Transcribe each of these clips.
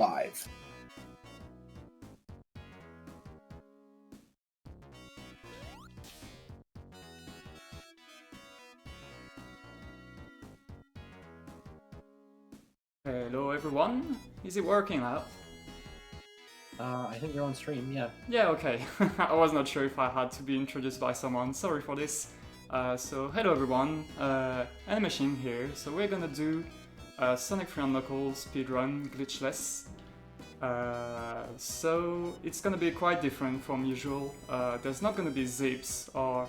live. Hello everyone, is it working now? I think you're on stream, yeah. Yeah, okay. I was not sure if I had to be introduced by someone, sorry for this. So hello everyone, animach1ne here. So we're gonna do Sonic 3 and Knuckles speedrun Glitchless. So it's gonna be quite different from usual. There's not gonna be zips or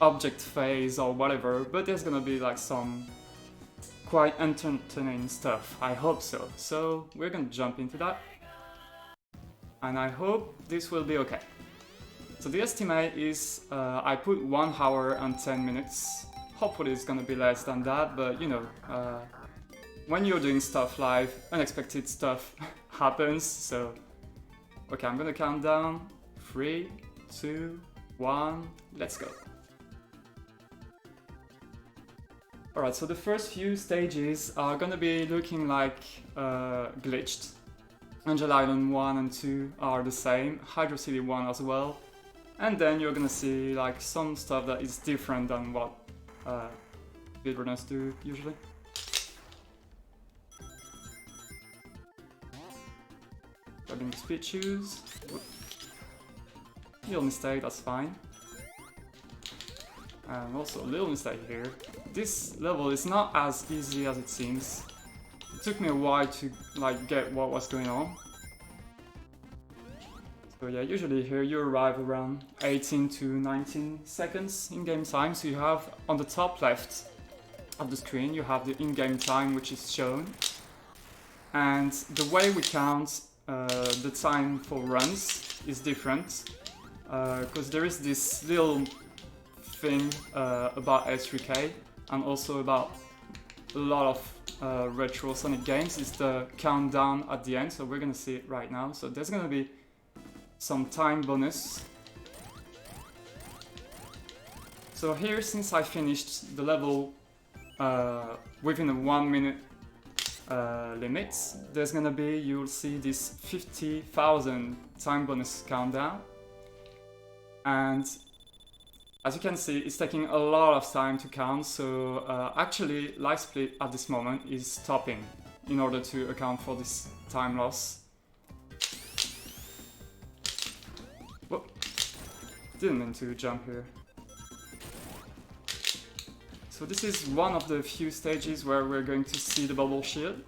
object phase or whatever, but there's gonna be like some quite entertaining stuff, I hope so. So we're gonna jump into that. And I hope this will be okay. So the estimate is I put 1 hour and 10 minutes. Hopefully it's gonna be less than that, but you know, when you're doing stuff live, unexpected stuff happens, so... Okay, I'm gonna count down. 3, 2, 1, let's go. Alright, so the first few stages are gonna be looking like glitched. Angel Island 1 and 2 are the same, Hydro City 1 as well, and then you're gonna see like some stuff that is different than what speedrunners do usually. Grabbing the speed shoes. Little mistake, that's fine. And also a little mistake here. This level is not as easy as it seems. It took me a while to like get what was going on. So yeah, usually here you arrive around 18 to 19 seconds in game time. So you have on the top left of the screen, you have the in-game time which is shown. And the way we count the time for runs is different. Because there is this little thing about S3K and also about a lot of retro Sonic games is the countdown at the end, so we're gonna see it right now. So there's gonna be some time bonus. So here, since I finished the level within a 1 minute limit, there's gonna be, you'll see this 50,000 time bonus countdown. And as you can see, it's taking a lot of time to count, so actually Live Split at this moment is stopping in order to account for this time loss. Whoa. Didn't mean to jump here. So this is one of the few stages where we're going to see the bubble shield.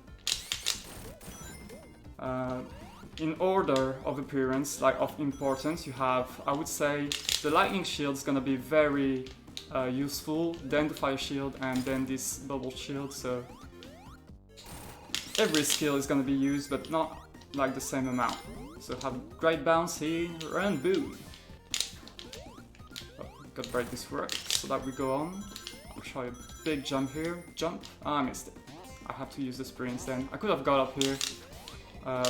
In order of appearance, like of importance, you have, I would say, the lightning shield is gonna be very useful, then the fire shield, and then this bubble shield, so every skill is gonna be used, but not like the same amount. So have a great bounce here, and boom! Oh, gotta break this work so that we go on. I'll try a big jump here, jump, I missed it. I have to use the sprints then. I could have got up here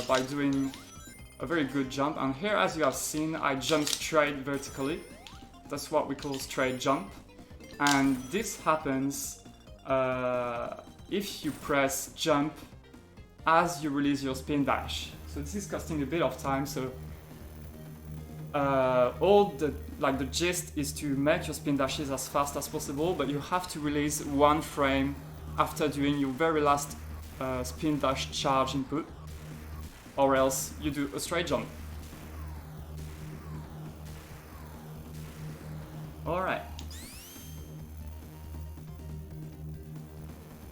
by doing a very good jump, and here, as you have seen, I jumped straight vertically. That's what we call straight jump, and this happens if you press jump as you release your spin dash. So this is costing a bit of time, so the gist is to make your spin dashes as fast as possible, but you have to release 1 frame after doing your very last spin dash charge input, or else you do a straight jump. Alright.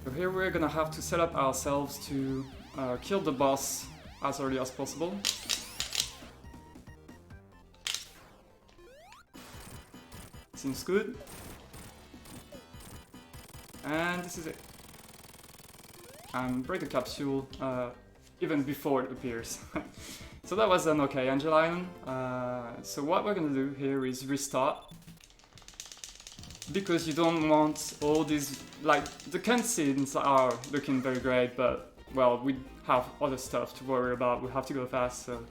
So here we're gonna have to set up ourselves to kill the boss as early as possible. Seems good. And this is it. And break the capsule even before it appears. So that was an okay Angel Island. So what we're gonna do here is restart. Because you don't want all these, like, the cutscenes are looking very great, but, well, we have other stuff to worry about, we have to go fast, so...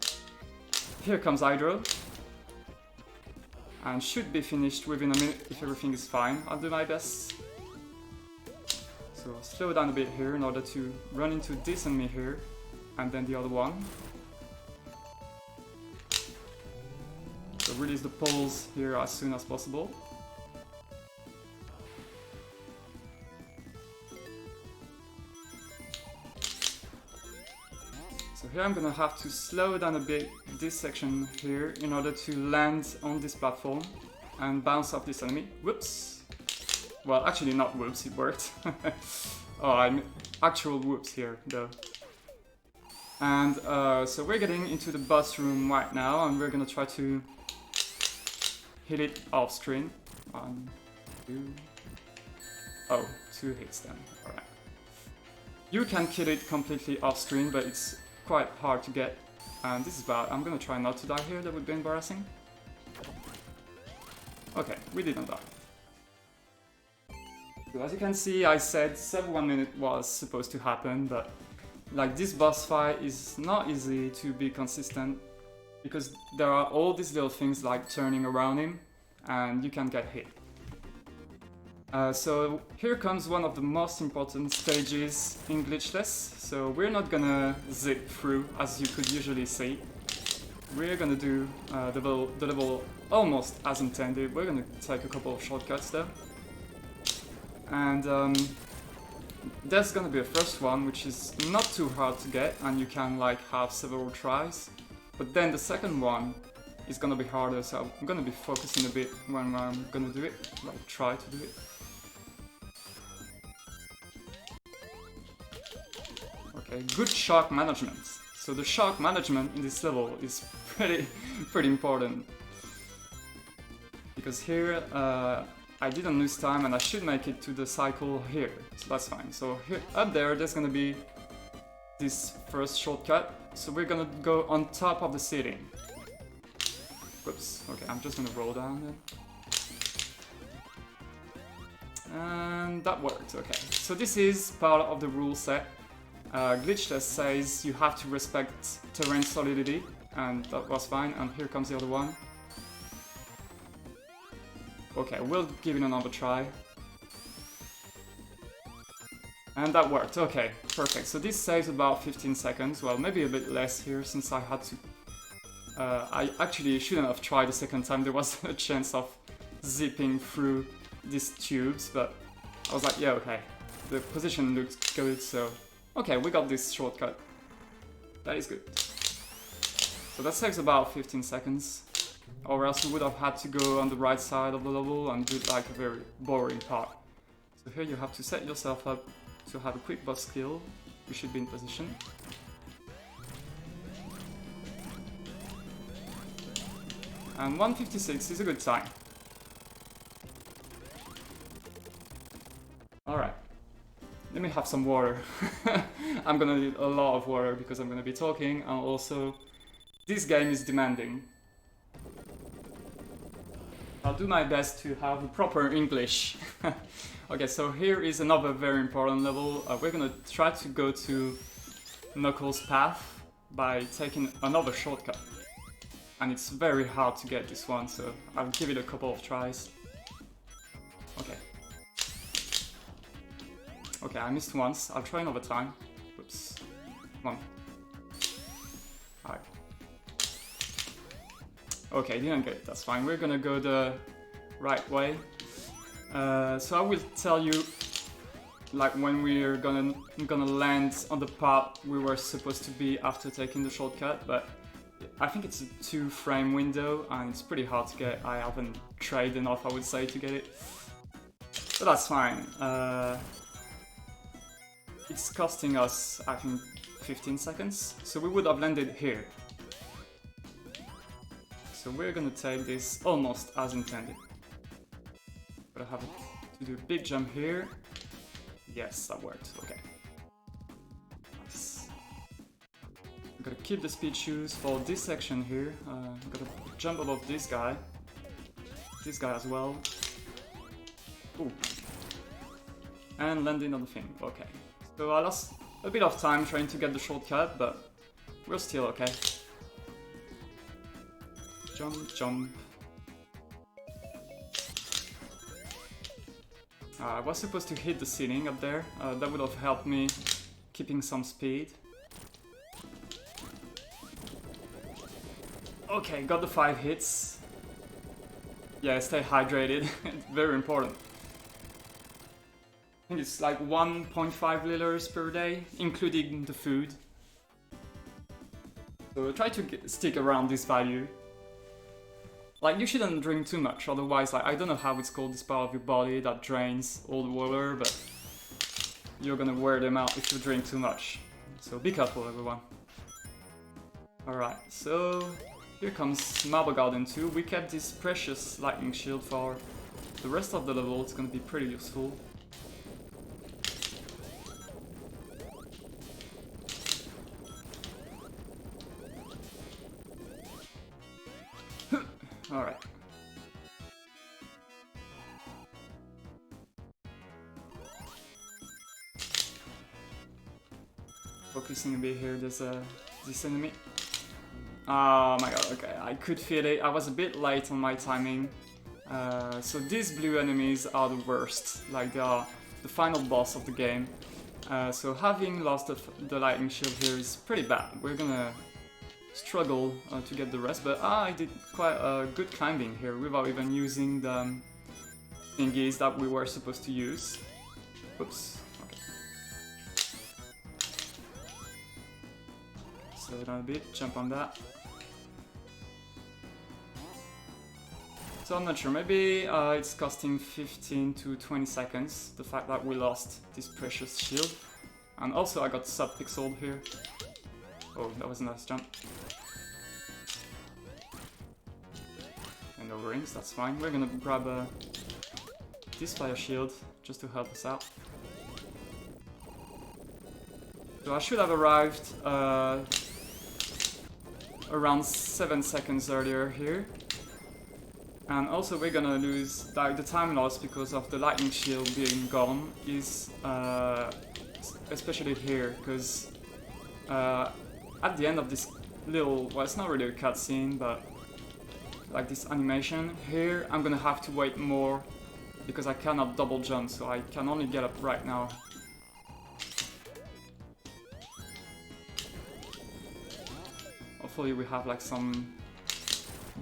Here comes Hydro. And should be finished within a minute if everything is fine. I'll do my best. So slow down a bit here in order to run into this enemy here. and then the other one. So release the poles here as soon as possible. So here I'm gonna have to slow down a bit this section here in order to land on this platform and bounce off this enemy. Whoops! Well, actually not whoops, it worked. Oh, I'm actual whoops here though. And so we're getting into the boss room right now, and we're gonna try to hit it off screen. 1, 2. Oh, 2 hits then. Alright. You can kill it completely off screen, but it's quite hard to get. And this is bad. I'm gonna try not to die here, that would be embarrassing. Okay, we didn't die. So as you can see, I said 1 minute was supposed to happen, but like this boss fight is not easy to be consistent because there are all these little things like turning around him and you can get hit. So here comes one of the most important stages in Glitchless. So we're not gonna zip through as you could usually see. We're gonna do the level almost as intended. We're gonna take a couple of shortcuts though. And there's gonna be a first one which is not too hard to get and you can like have several tries. But then the second one is gonna be harder, so I'm gonna be focusing a bit when I'm gonna do it, like try to do it. Okay, good shock management. So the shock management in this level is pretty important. Because here I didn't lose time and I should make it to the cycle here, so that's fine. So here, up there's gonna be this first shortcut, so we're gonna go on top of the ceiling. Whoops, okay, I'm just gonna roll down then. And that worked, okay. So this is part of the rule set. Glitchless says you have to respect terrain solidity, and that was fine, and here comes the other one. Okay, we'll give it another try. And that worked, okay, perfect. So this saves about 15 seconds, well maybe a bit less here since I had to... I actually shouldn't have tried the second time, there was a chance of zipping through these tubes, but I was like, yeah, okay, the position looked good, so... Okay, we got this shortcut. That is good. So that saves about 15 seconds. Or else we would have had to go on the right side of the level and do like a very boring part. So here you have to set yourself up to have a quick boss kill. You should be in position. And 156 is a good time. Alright. Let me have some water. I'm gonna need a lot of water because I'm gonna be talking, and also this game is demanding. I'll do my best to have proper English. Okay, so here is another very important level. We're gonna try to go to Knuckles' path by taking another shortcut. And it's very hard to get this one, so I'll give it a couple of tries. Okay. Okay, I missed once. I'll try another time. Oops. Come on. Alright. Okay, didn't get it. That's fine. We're gonna go the right way. So I will tell you, like, when we're gonna land on the part we were supposed to be after taking the shortcut, but I think it's a 2-frame window and it's pretty hard to get. I haven't tried enough, I would say, to get it. But that's fine. It's costing us, I think, 15 seconds, so we would have landed here. So we're gonna take this almost as intended. But I have to do a big jump here. Yes, that worked, okay. Nice. I'm gonna keep the speed shoes for this section here. I'm gonna jump above this guy as well. Ooh. And landing on the thing, okay. So I lost a bit of time trying to get the shortcut, but we're still okay. Jump, jump. I was supposed to hit the ceiling up there. That would have helped me keeping some speed. Okay, got the 5 hits. Yeah, stay hydrated. It's very important. I think it's like 1.5 liters per day, including the food. So try to stick around this value. Like, you shouldn't drink too much, otherwise, like, I don't know how it's called, this part of your body that drains all the water, but you're gonna wear them out if you drink too much. So be careful, everyone. Alright, so here comes Marble Garden 2. We kept this precious lightning shield for the rest of the level. It's gonna be pretty useful. Alright. Focusing a bit here, there's this enemy. Oh my god, okay, I could feel it. I was a bit late on my timing. So these blue enemies are the worst, like they are the final boss of the game. So having lost the lightning shield here is pretty bad. We're gonna struggle to get the rest, but I did quite a good climbing here without even using the thingies that we were supposed to use. Oops. Okay. Slow down a bit, jump on that. So I'm not sure, maybe it's costing 15 to 20 seconds, the fact that we lost this precious shield. And also I got sub-pixeled here. Oh, that was a nice jump. And no rings, that's fine. We're gonna grab this fire shield just to help us out. So I should have arrived around 7 seconds earlier here. And also we're gonna lose, like, the time loss because of the lightning shield being gone is especially here, because at the end of this little, well, it's not really a cutscene, but like this animation here, I'm gonna have to wait more because I cannot double jump, so I can only get up right now. Hopefully we have like some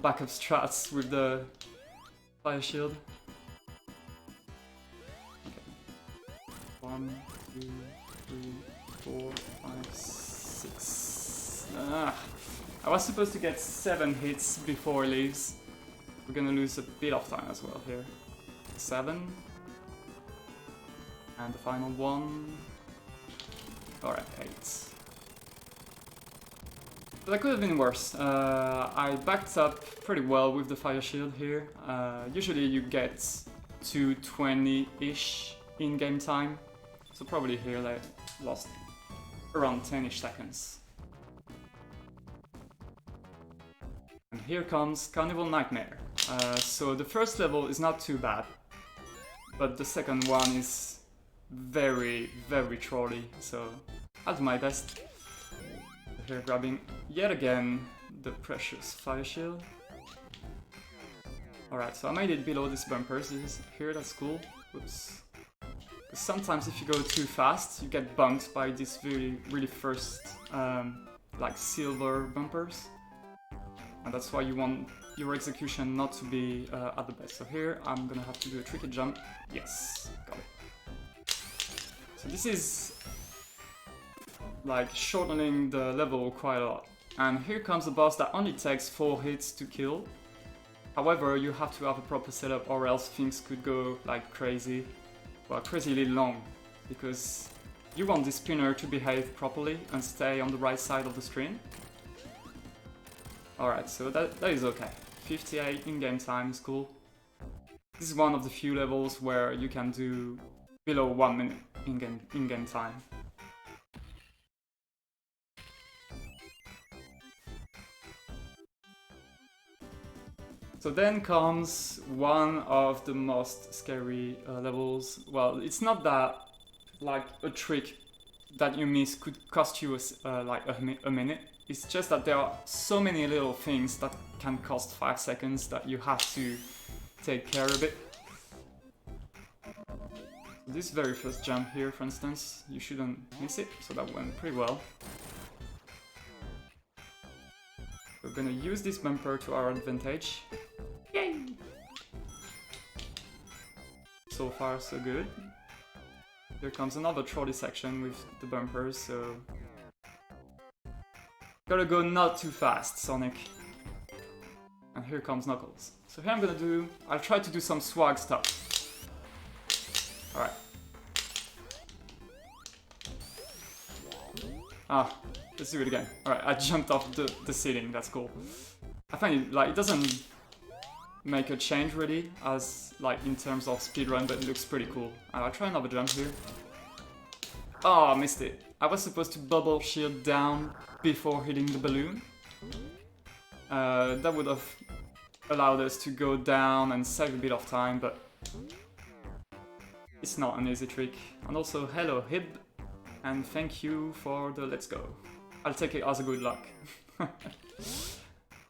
backup strats with the fire shield. Okay. 1, 2, 3, 4, 5, 6. I was supposed to get 7 hits before he leaves. We're gonna lose a bit of time as well here. 7. And the final one. Alright, 8. But that could have been worse. I backed up pretty well with the fire shield here. Usually you get to 20-ish in-game time. So probably here I lost around 10-ish seconds. And here comes Carnival Nightmare. So the first level is not too bad, but the second one is very, very trolly, so I'll do my best. Here grabbing yet again the precious fire shield. Alright, so I made it below these bumpers here, that's cool. Whoops. Sometimes if you go too fast, you get bumped by these really first like silver bumpers. And that's why you want your execution not to be at the best. So here I'm gonna have to do a tricky jump. Yes, got it. So this is like shortening the level quite a lot. And here comes a boss that only takes 4 hits to kill. However, you have to have a proper setup or else things could go like crazy. Well, crazily long. Because you want the spinner to behave properly and stay on the right side of the screen. Alright, so that is okay. 58 in-game time is cool. This is one of the few levels where you can do below 1 minute in-game time. So then comes one of the most scary levels. Well, it's not that like a trick that you miss could cost you like a minute. It's just that there are so many little things that can cost 5 seconds that you have to take care of it. This very first jump here, for instance, you shouldn't miss it, so that went pretty well. So we're gonna use this bumper to our advantage. Yay! So far, so good. Here comes another trolley section with the bumpers, so... Gotta go not too fast, Sonic. And here comes Knuckles. So here I'll try to do some swag stuff. Alright. Ah, let's do it again. Alright, I jumped off the ceiling, that's cool. I find it, like, it doesn't make a change really, as, like, in terms of speedrun, but it looks pretty cool. I'll try another jump here. Oh, I missed it. I was supposed to bubble shield down before hitting the balloon. That would have allowed us to go down and save a bit of time, but it's not an easy trick. And also, hello Hib, and thank you for the let's go. I'll take it as a good luck.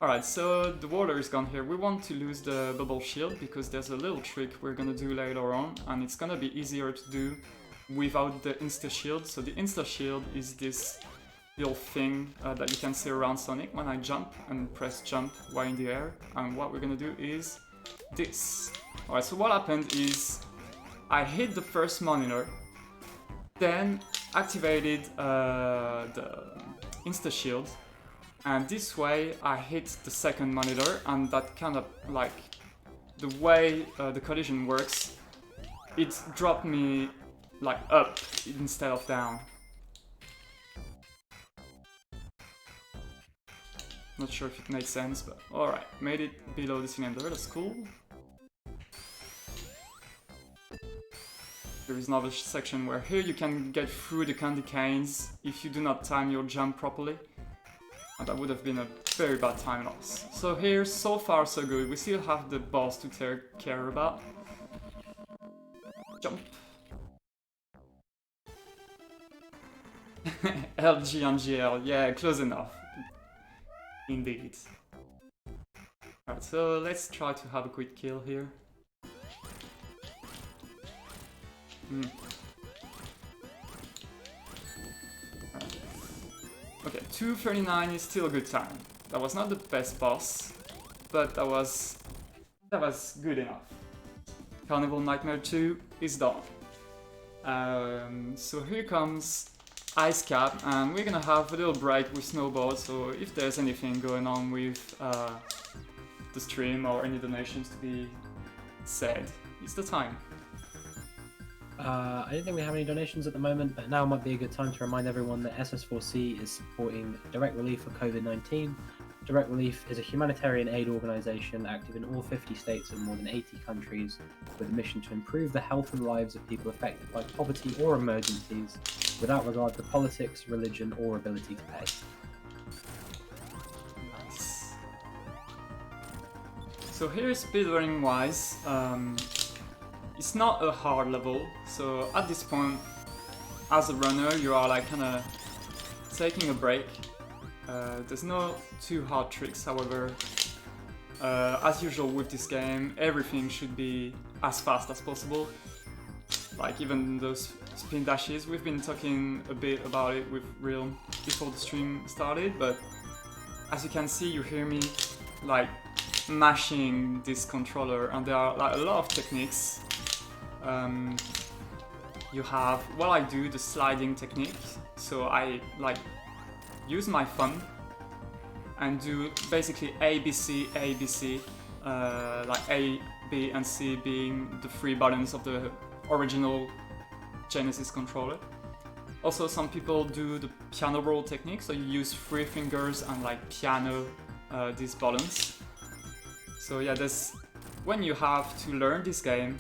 Alright, so the water is gone here. We want to lose the bubble shield because there's a little trick we're gonna do later on, and it's gonna be easier to do without the insta shield. So the insta shield is this little thing that you can see around Sonic when I jump and press jump while in the air. And what we're gonna do is this. Alright, so what happened is I hit the first monitor, then activated the insta shield, and this way I hit the second monitor, and that kind of like the way the collision works, it dropped me like up instead of down. Not sure if it made sense, but alright, made it below the cylinder, that's cool. There is another section where here you can get through the candy canes if you do not time your jump properly. And that would have been a very bad time loss. So here, so far so good, we still have the boss to take care about. Jump. LG and GL, yeah, close enough. Indeed. Alright, so let's try to have a quick kill here. Right. Okay, 2:39 is still a good time. That was not the best boss, but that was good enough. Carnival Nightmare 2 is done. So here comes Ice Cap, and we're gonna have a little break with Snowball, so if there's anything going on with the stream or any donations to be said, it's the time. I don't think we have any donations at the moment, but now might be a good time to remind everyone that SS4C is supporting Direct Relief for COVID-19. Direct Relief is a humanitarian aid organisation active in all 50 states and more than 80 countries, with a mission to improve the health and lives of people affected by poverty or emergencies, without regard to politics, religion, or ability to pay. Nice. So here, speedrunning wise, it's not a hard level, so at this point, as a runner, you are like kinda taking a break. There's no too hard tricks, however. As usual with this game, everything should be as fast as possible. Like even those spin dashes, we've been talking a bit about it with Real before the stream started, but as you can see, you hear me like mashing this controller, and there are like a lot of techniques. You have what I do, the sliding technique. So I like use my thumb and do basically A, B, C, A, B, C, like A, B, and C being the three buttons of the original Genesis controller. Also, some people do the piano roll technique, so you use 3 fingers and like piano these buttons. So yeah, when you have to learn this game,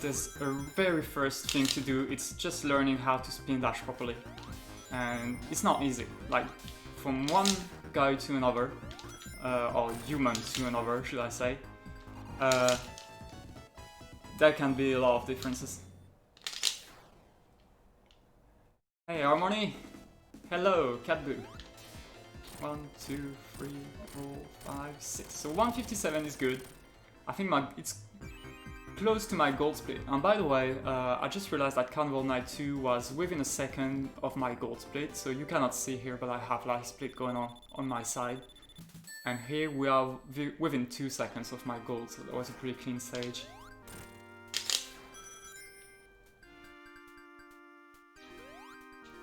there's a very first thing to do. It's just learning how to spin dash properly, and it's not easy. Like from one guy to another, or human to another, should I say? There can be a lot of differences. Hey Harmony! Hello, Catboo! 1, 2, 3, 4, 5, 6. So 157 is good. I think it's close to my gold split. And by the way, I just realized that Carnival Night 2 was within a second of my gold split, so you cannot see here, but I have life split going on my side. And here we are within 2 seconds of my goal, so that was a pretty clean stage.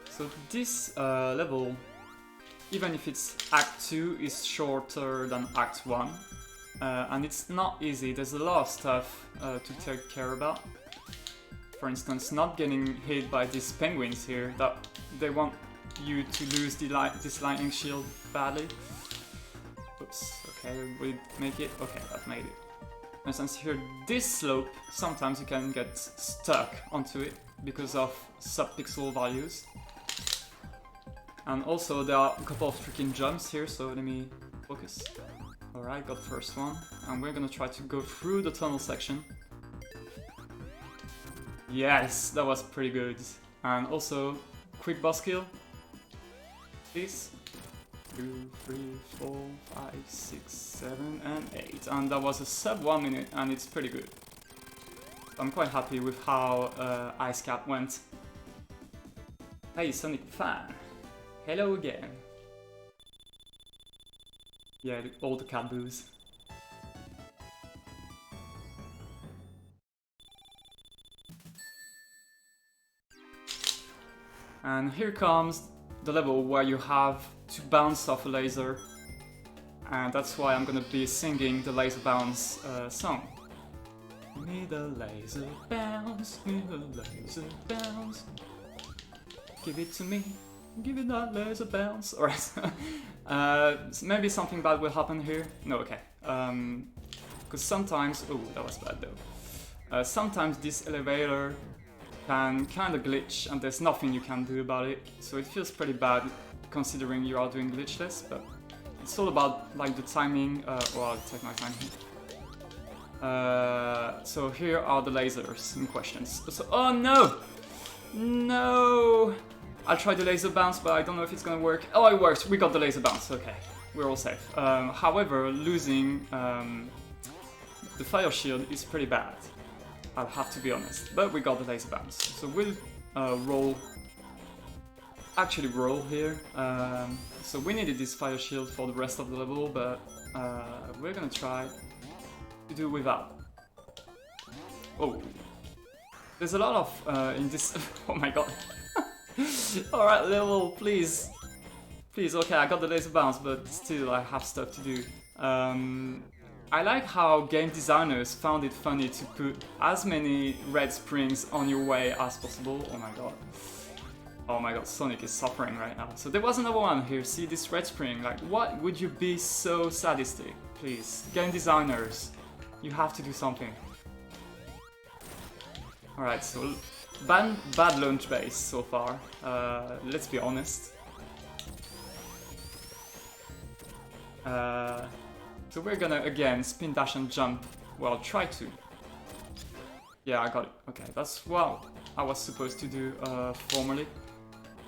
So this level, even if it's Act 2, is shorter than Act 1. And it's not easy, there's a lot of stuff to take care about. For instance, not getting hit by these penguins here, that they want you to lose this lightning shield badly. Oops, okay, we make it? Okay, that made it. For instance, here, this slope, sometimes you can get stuck onto it because of sub-pixel values. And also there are a couple of freaking jumps here, so let me focus. Alright, got the first one. And we're gonna try to go through the tunnel section. Yes, that was pretty good. And also, quick boss kill. Please. 2, 3, 4, 5, 6, 7, and 8. And that was a sub 1 minute, and it's pretty good. I'm quite happy with how Ice Cap went. Hey, Sonic fan. Hello again. Yeah, all the cat boos. And here comes the level where you have to bounce off a laser. And that's why I'm gonna be singing the laser bounce song. Give me the laser bounce, give me the laser bounce. Give it to me. Give it that laser bounce. Alright. Maybe something bad will happen here. No, okay. Because sometimes... Oh, that was bad though. Sometimes this elevator can kind of glitch and there's nothing you can do about it. So it feels pretty bad considering you are doing glitchless, but it's all about like the timing. Well, I'll take my time here. So here are the lasers in questions. So, oh no! No! I'll try the laser bounce, but I don't know if it's gonna work. Oh, it works. We got the laser bounce. Okay, we're all safe. However, losing the fire shield is pretty bad. I'll have to be honest. But we got the laser bounce. So we'll roll here. So we needed this fire shield for the rest of the level, but we're gonna try to do without. Oh, there's a lot of in this. Oh my god. Alright, level, please. Please, okay, I got the laser bounce, but still I have stuff to do. I like how game designers found it funny to put as many red springs on your way as possible. Oh my god. Oh my god, Sonic is suffering right now. So there was another one here, see this red spring, like what would you be so sadistic? Please, game designers, you have to do something. Alright, so bad launch base so far, let's be honest. So we're gonna again spin dash and jump, well try to. Yeah, I got it, okay, that's what I was supposed to do formerly,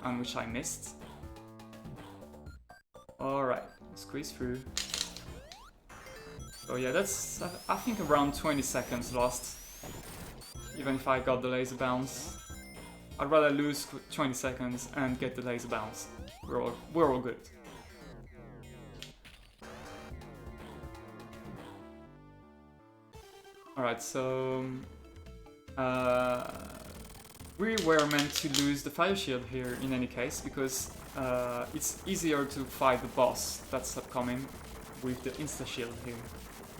and which I missed. Alright, squeeze through. So yeah, that's I think around 20 seconds lost. Even if I got the laser bounce, I'd rather lose 20 seconds and get the laser bounce. We're all good. Alright, so we were meant to lose the fire shield here in any case, because it's easier to fight the boss that's upcoming with the insta shield here.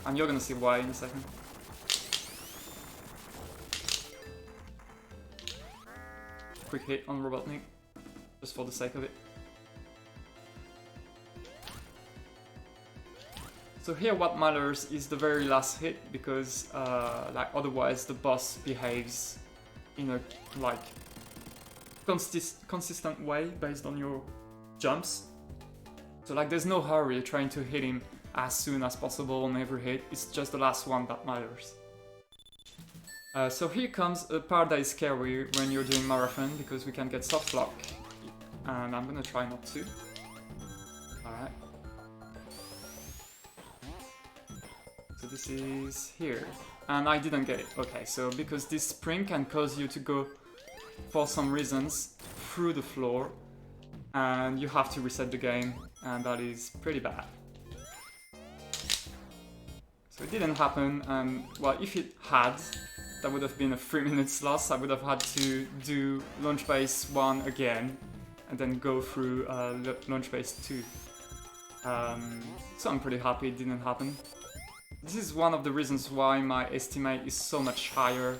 And you're gonna see why in a second. Quick hit on Robotnik, just for the sake of it. So here what matters is the very last hit, because like otherwise the boss behaves in a like consistent way based on your jumps. So like there's no hurry trying to hit him as soon as possible on every hit, it's just the last one that matters. So here comes a part that is scary when you're doing marathon, because we can get soft lock, and I'm gonna try not to. Alright. So this is here, and I didn't get it. Okay, so because this spring can cause you to go, for some reasons, through the floor, and you have to reset the game, and that is pretty bad. So it didn't happen, and well, if it had, that would have been a 3 minutes loss. I would have had to do launch base 1 again, and then go through launch base 2. So I'm pretty happy it didn't happen. This is one of the reasons why my estimate is so much higher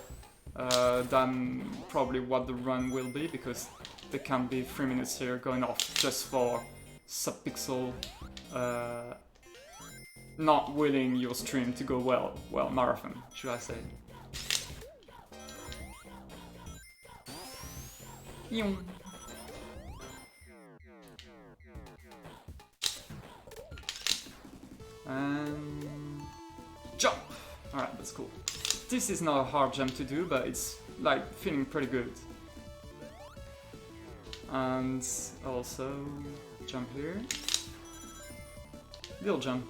than probably what the run will be, because there can be 3 minutes here going off just for subpixel not willing your stream to go well, marathon, should I say. And jump! Alright, that's cool. This is not a hard jump to do, but it's like feeling pretty good. And also jump here. Little jump.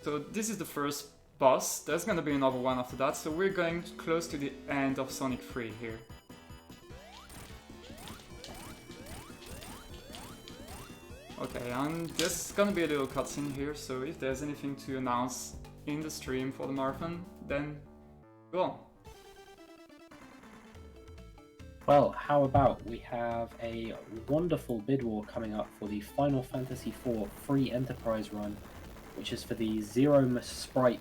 So this is the first boss. There's gonna be another one after that, so we're going close to the end of Sonic 3 here. Okay, and there's gonna be a little cutscene here, so if there's anything to announce in the stream for the marathon, then go on. Well, how about we have a wonderful bid war coming up for the Final Fantasy IV free enterprise run, which is for the Zero Sprite.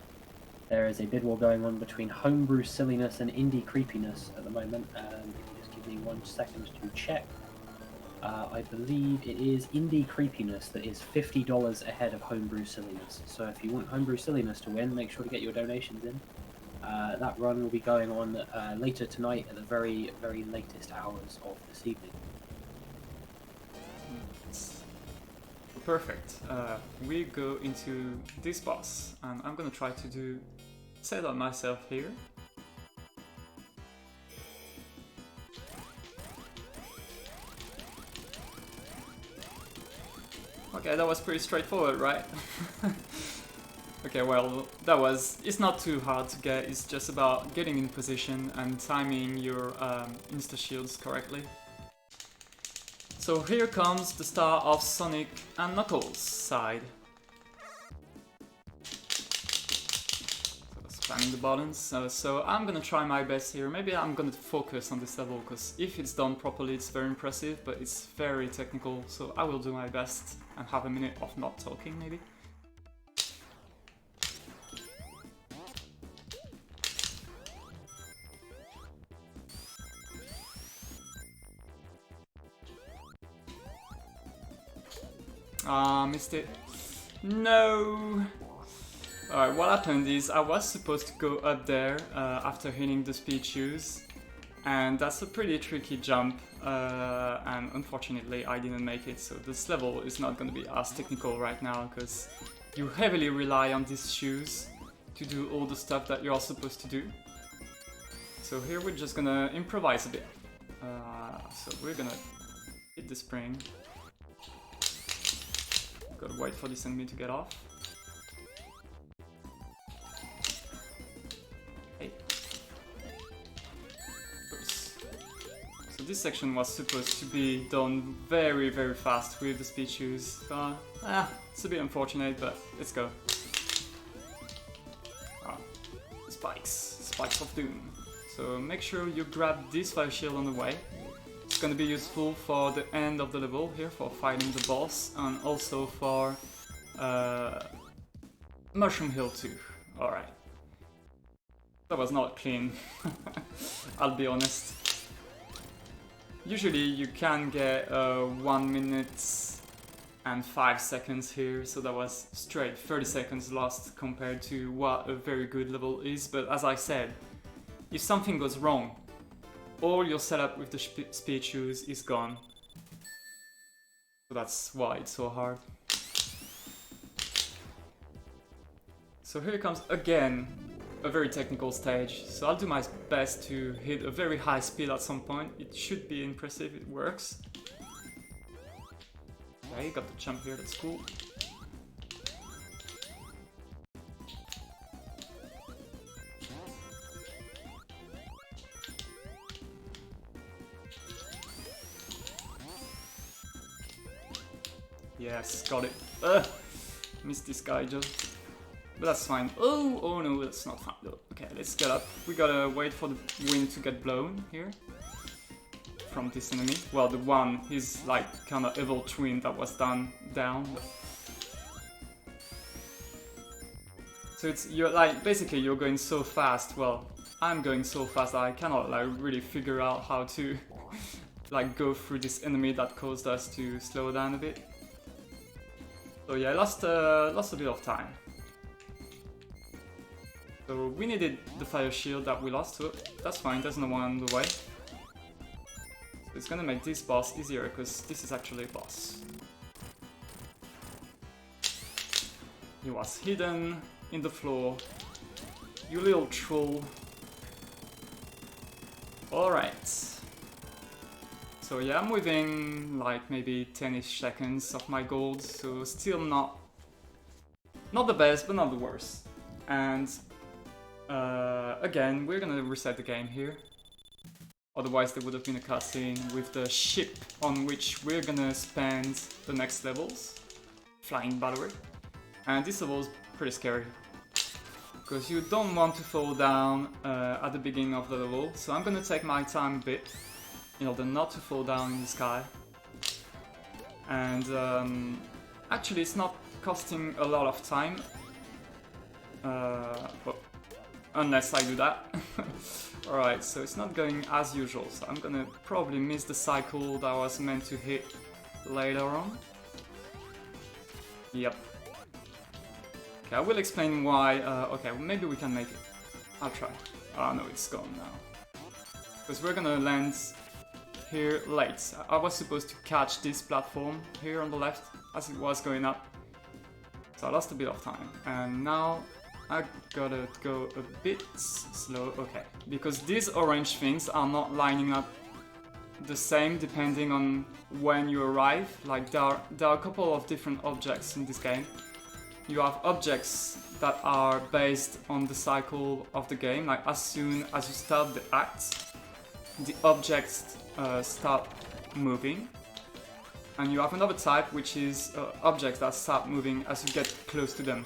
There is a bid war going on between homebrew silliness and indie creepiness at the moment. If you just give me 1 second to check. I believe it is indie creepiness that is $50 ahead of homebrew silliness. So if you want homebrew silliness to win, make sure to get your donations in. That run will be going on later tonight at the very, very latest hours of this evening. Perfect. We go into this boss, and I'm gonna try to set up myself here. Okay, that was pretty straightforward, right? Okay, well, it's not too hard to get, it's just about getting in position and timing your insta-shields correctly. So here comes the start of Sonic and Knuckles' side. So spamming the buttons, so I'm gonna try my best here. Maybe I'm gonna focus on this level, because if it's done properly it's very impressive, but it's very technical, so I will do my best and have a minute of not talking maybe. Missed it. No! Alright, what happened is I was supposed to go up there after hitting the speed shoes, and that's a pretty tricky jump, and unfortunately I didn't make it, so this level is not going to be as technical right now, because you heavily rely on these shoes to do all the stuff that you're supposed to do. So here we're just gonna improvise a bit. So we're gonna hit the spring. Gotta wait for this enemy to get off. Hey. Oops. So this section was supposed to be done very, very fast with the speed shoes. It's a bit unfortunate, but let's go. Spikes of doom. So make sure you grab this fire shield on the way. It's gonna be useful for the end of the level here, for fighting the boss, and also for Mushroom Hill 2. Alright. That was not clean, I'll be honest. Usually you can get 1 minute and 5 seconds here, so that was straight 30 seconds lost compared to what a very good level is, but as I said, if something goes wrong, all your setup with the speed shoes is gone. So that's why it's so hard. So here comes again a very technical stage. So I'll do my best to hit a very high speed at some point. It should be impressive, it works. Okay, got the jump here, that's cool. Yes, got it. Missed this guy just. But that's fine. Oh no, that's not fine though. Okay, let's get up. We gotta wait for the wind to get blown here. From this enemy. Well, the one, his like kind of evil twin that was down. But... So you're like, basically you're going so fast. Well, I'm going so fast that I cannot like really figure out how to like go through this enemy that caused us to slow down a bit. So yeah, I lost a bit of time. So we needed the fire shield that we lost, so that's fine, there's no one on the way. So it's gonna make this boss easier, because this is actually a boss. He was hidden in the floor. You little troll. Alright. So yeah, I'm within like maybe 10ish seconds of my gold, so still not the best, but not the worst. And again, we're gonna reset the game here. Otherwise there would have been a cutscene with the ship on which we're gonna spend the next levels. Flying, by the way. And this level is pretty scary. Because you don't want to fall down at the beginning of the level. So I'm gonna take my time a bit in order not to fall down in the sky. And actually it's not costing a lot of time. Well, unless I do that. Alright, so it's not going as usual, so I'm gonna probably miss the cycle that I was meant to hit later on. Yep. Okay, I will explain why. Okay, well, maybe we can make it. I'll try. Oh no, it's gone now. Because we're gonna land here late. I was supposed to catch this platform here on the left as it was going up. So I lost a bit of time. And now I gotta go a bit slow. Okay, because these orange things are not lining up the same depending on when you arrive. Like there are a couple of different objects in this game. You have objects that are based on the cycle of the game. Like as soon as you start the act, the objects start moving. And you have another type, which is objects that start moving as you get close to them.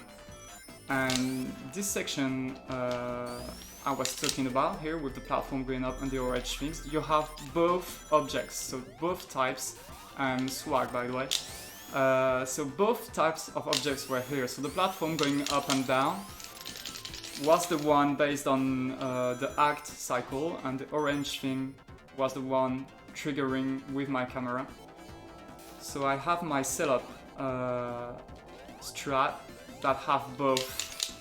And this section I was talking about here with the platform going up and the orange things, you have both objects, so both types, and swag by the way. So both types of objects were here. So the platform going up and down was the one based on the act cycle, and the orange thing was the one triggering with my camera. So I have my setup strat that have both,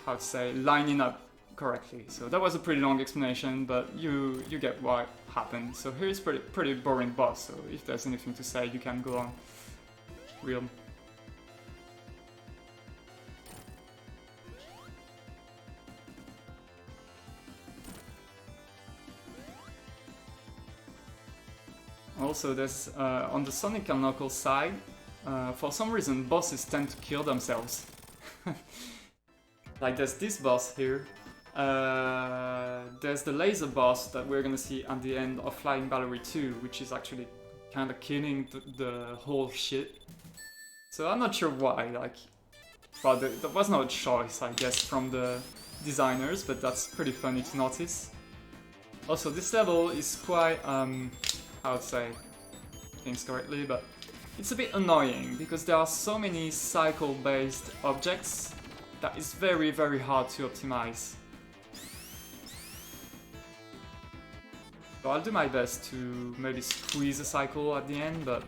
how to say, lining up correctly. So that was a pretty long explanation, but you get what happened. So here's pretty boring boss, so if there's anything to say, you can go on. Real. Also, there's on the Sonic and Knuckles side, for some reason bosses tend to kill themselves. Like there's this boss here. There's the laser boss that we're gonna see at the end of Flying Battery 2, which is actually kind of killing the whole shit. So I'm not sure why, like, well, there was no choice, I guess, from the designers, but that's pretty funny to notice. Also, this level is quite, how to say things correctly, but it's a bit annoying because there are so many cycle-based objects that it's very, very hard to optimize. So I'll do my best to maybe squeeze a cycle at the end, but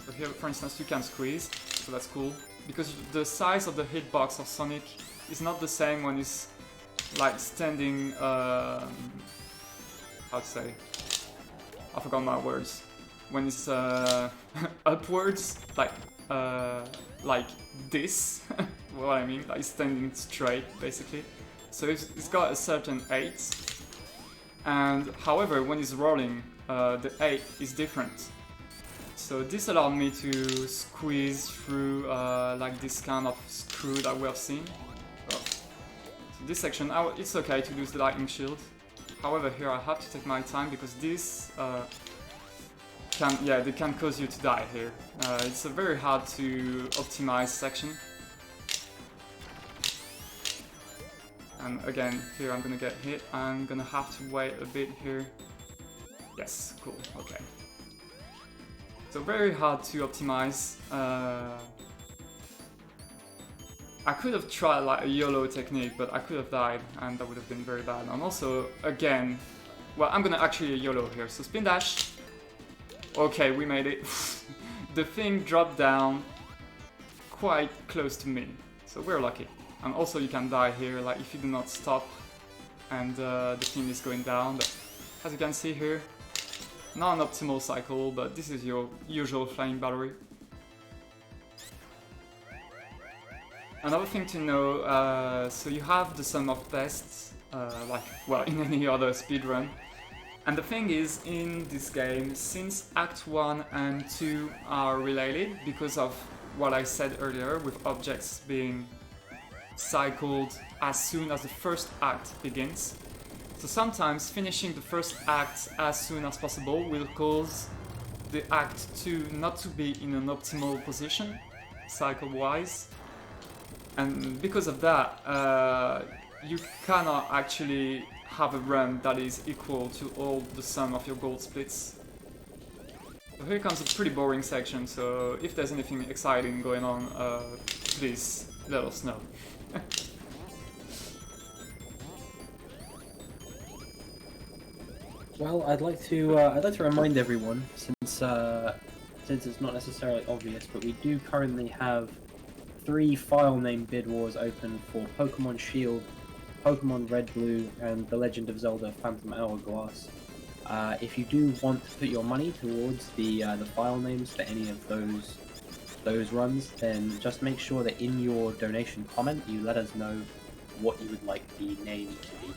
so here, for instance, you can squeeze, so that's cool. Because the size of the hitbox of Sonic is not the same when it's like standing, how to say, I forgot my words. When it's upwards, like this, what I mean, like standing straight, basically. So it's got a certain 8, and however, when it's rolling, the 8 is different. So this allowed me to squeeze through like this kind of screw that we have seen. So this section, it's okay to use the lightning shield. However, here I have to take my time because this they can cause you to die here. It's a very hard to optimize section. And again, here I'm gonna get hit. I'm gonna have to wait a bit here. Yes, cool, okay. So very hard to optimize. I could have tried like a YOLO technique, but I could have died, and that would have been very bad. And also, again, well, I'm gonna actually YOLO here. So spin dash. Okay, we made it. The thing dropped down quite close to me, so we're lucky. And also you can die here, like if you do not stop, and the thing is going down. But as you can see here, not an optimal cycle, but this is your usual flying battery. Another thing to know, so you have the sum of bests, like, well, in any other speedrun. And the thing is, in this game, since Act 1 and 2 are related, because of what I said earlier, with objects being cycled as soon as the first act begins, so sometimes finishing the first act as soon as possible will cause the Act 2 not to be in an optimal position, cycle-wise. And because of that, you cannot actually have a run that is equal to all the sum of your gold splits. So here comes a pretty boring section, so if there's anything exciting going on, please let us know. Well, I'd like to remind everyone, since it's not necessarily obvious, but we do currently have 3 file name bid wars open for Pokemon Shield, Pokemon Red Blue, and The Legend of Zelda Phantom Hourglass. If you do want to put your money towards the file names for any of those runs, then just make sure that in your donation comment you let us know what you would like the name to be.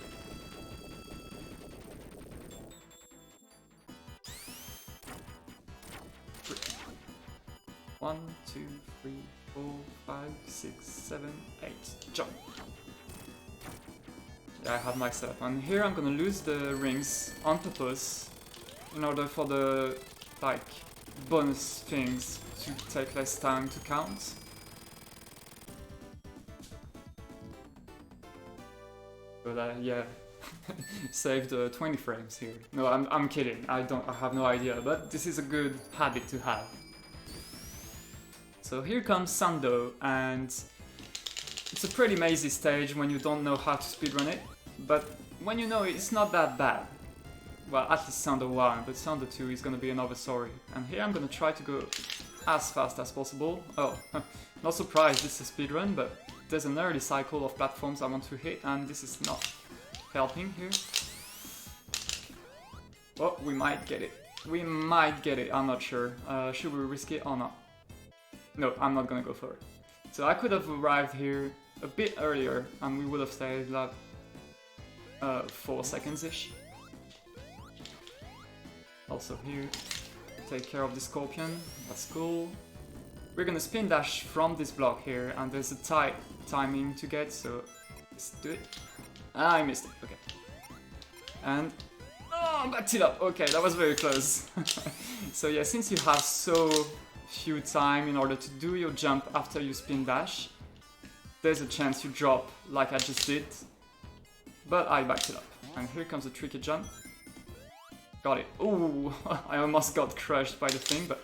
One, 2, 3, 4, 5, 6, 7, 8. Jump! Yeah, I have maxed up. And here I'm gonna lose the rings on purpose in order for the, like, bonus things to take less time to count. But yeah, saved 20 frames here. No, I'm kidding. I have no idea, but this is a good habit to have. So here comes Sando, and it's a pretty mazy stage when you don't know how to speedrun it, but when you know it, it's not that bad. Well, at least Sando 1, but Sando 2 is gonna be another story. And here I'm gonna try to go as fast as possible. Oh, not surprised this is a speedrun, but there's an early cycle of platforms I want to hit, and this is not helping here. Oh, we might get it. We might get it, I'm not sure. Should we risk it or not? No, I'm not gonna go for it. So I could have arrived here a bit earlier and we would have stayed like 4 seconds-ish. Also here, take care of the scorpion, that's cool. We're gonna spin dash from this block here, and there's a tight timing to get, so let's do it. I missed it, okay. And, oh, backed it up, okay, that was very close. So yeah, since you have so few time in order to do your jump after you spin dash, there's a chance you drop like I just did, but I backed it up. And here comes a tricky jump. Got it. Ooh, I almost got crushed by the thing, but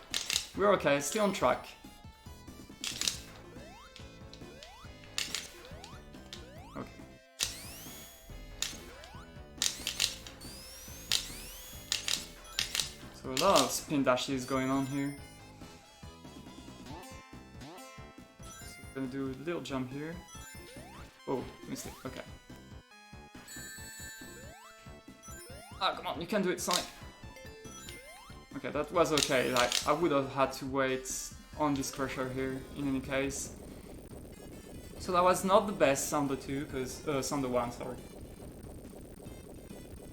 we're okay, still on track. Okay. So a lot of spin dashes going on here. Gonna do a little jump here. Oh, missed it, okay. Ah, come on, you can do it, Sonic! Okay, that was okay, like, I would have had to wait on this crusher here, in any case. So that was not the best Sando 2, because, Sando 1, sorry.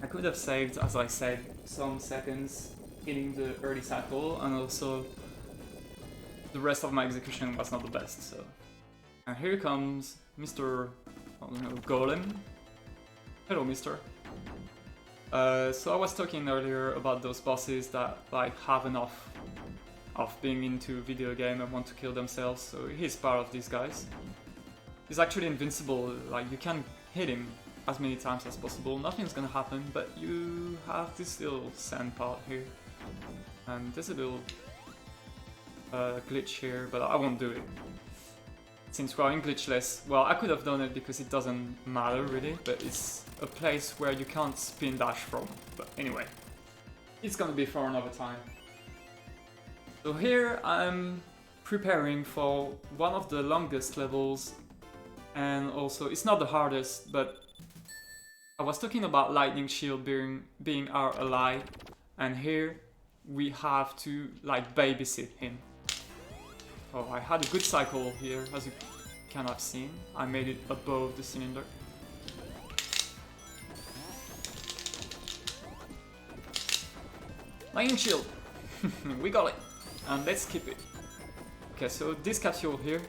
I could have saved, as I said, some seconds hitting the early cycle, and also the rest of my execution was not the best, so... And here comes Mr. I don't know, Golem. Hello, Mister. So I was talking earlier about those bosses that like have enough of being into video game and want to kill themselves, so he's part of these guys. is actually invincible. Like, you can hit him as many times as possible, nothing's gonna happen, but you have this little sand part here. And there's a little glitch here, but I won't do it. Since we're in Glitchless, well, I could have done it because it doesn't matter really, but it's a place where you can't spin dash from. But anyway, it's gonna be for another time. So here I'm preparing for one of the longest levels, and also it's not the hardest, but I was talking about Lightning Shield being our ally, and here we have to like babysit him. Oh, I had a good cycle here, as you can have seen. I made it above the cylinder. Lightning Shield! We got it! And let's keep it. Okay, so this capsule here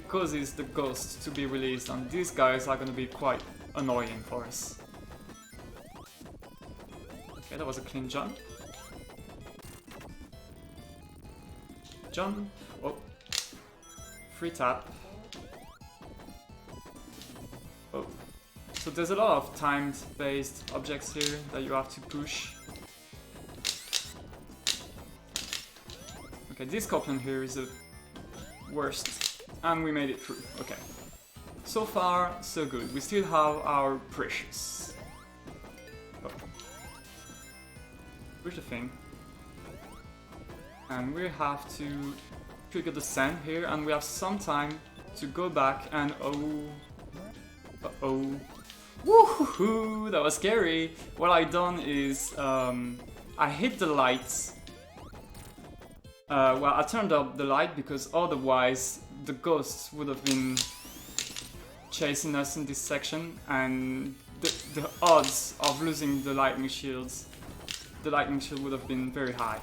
causes the ghost to be released, and these guys are gonna be quite annoying for us. Okay, that was a clean jump. Jump. Oh. Free tap. Oh. So there's a lot of timed-based objects here that you have to push. Okay, this coupling here is the worst. And we made it through. Okay. So far, so good. We still have our precious. Oh. Push the thing. And we have to trigger the sand here, and we have some time to go back and uh-oh. Woohoo! That was scary! What I done is I hit the lights. Well, I turned up the light because otherwise the ghosts would have been chasing us in this section, and the odds of losing the lightning shield would have been very high.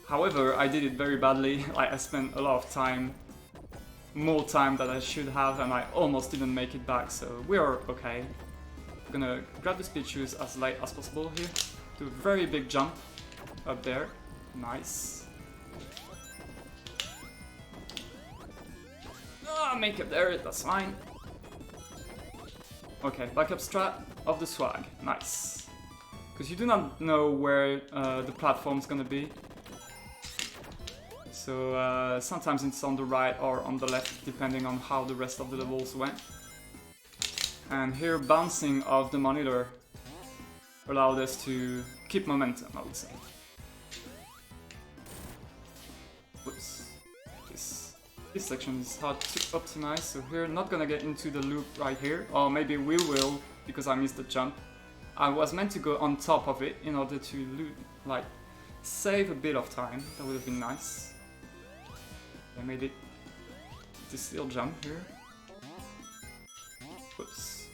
However, I did it very badly. Like, I spent a lot of time, more time than I should have, and I almost didn't make it back, so we're okay. I'm gonna grab the speed shoes as late as possible here. Do a very big jump up there. Nice. Ah, make it there, that's fine. Okay, backup strat of the swag. Nice. Because you do not know where the platform's gonna be. So sometimes it's on the right or on the left, depending on how the rest of the levels went. And here, bouncing off the monitor allowed us to keep momentum, I would say. Whoops. This section is hard to optimize, so here, not gonna get into the loop right here. Or maybe we will, because I missed the jump. I was meant to go on top of it in order to like save a bit of time. That would have been nice. I made it this little jump here. Whoops.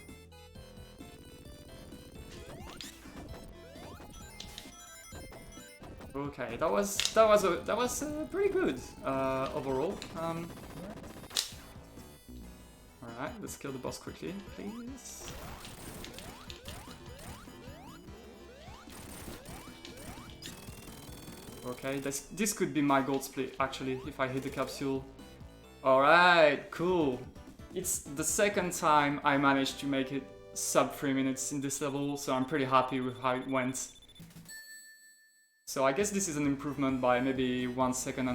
Okay, that was pretty good overall. Alright, let's kill the boss quickly, please. Okay, this could be my gold split actually, if I hit the capsule. Alright, cool. It's the second time I managed to make it sub 3 minutes in this level, so I'm pretty happy with how it went. So I guess this is an improvement by maybe 1.5 seconds.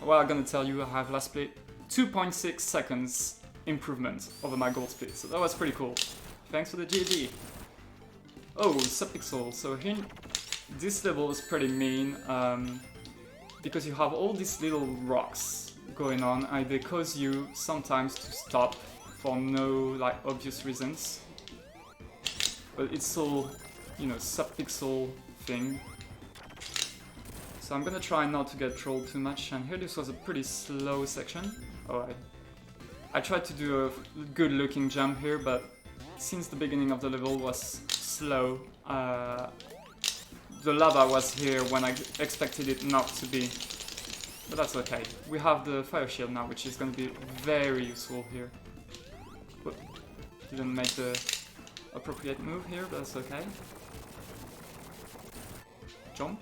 Well, I'm gonna tell you, I have last split 2.6 seconds improvement over my gold split, so that was pretty cool. Thanks for the GG. Oh, subpixel. So here, this level is pretty mean, because you have all these little rocks going on, and they cause you sometimes to stop for no like obvious reasons. But it's all, you know, subpixel thing. So I'm gonna try not to get trolled too much, and here this was a pretty slow section. Alright. I tried to do a good looking jump here, but since the beginning of the level was slow, the lava was here when I expected it not to be. But that's okay. We have the fire shield now, which is going to be very useful here. But didn't make the appropriate move here, but that's okay. Jump.